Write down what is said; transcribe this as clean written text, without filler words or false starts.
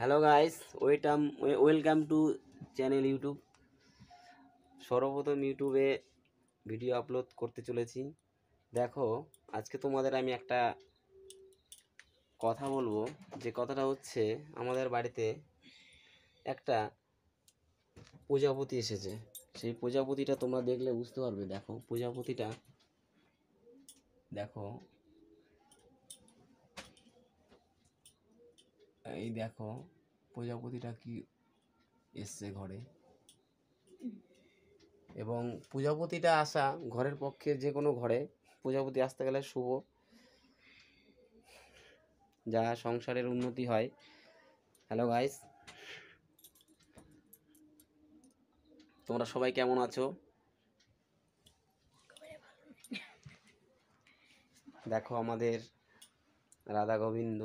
Hello guys, welcome to channel YouTube. সর্বপ্রথম ইউটিউবে video upload করতে চলেছি। দেখো, আজকে তোমাদের আমি একটা কথা বলবো। যে কথাটা হচ্ছে, আমাদের বাড়িতে একটা প্রজাপতি এসেছে। সেই প্রজাপতিটা তোমরা দেখলে বুঝতে পারবে। দেখো প্রজাপতিটা, দেখো এই দেখো প্রজাপতিটা কি এসছে ঘরে। এবং প্রজাপতিটা আসা ঘরের পক্ষে, যে কোনো ঘরে প্রজাপতি আসতে গেলে শুভ, যা সংসারের উন্নতি হয়। হ্যালো গাইস, তোমরা সবাই কেমন আছো? দেখো আমাদের রাধা গোবিন্দ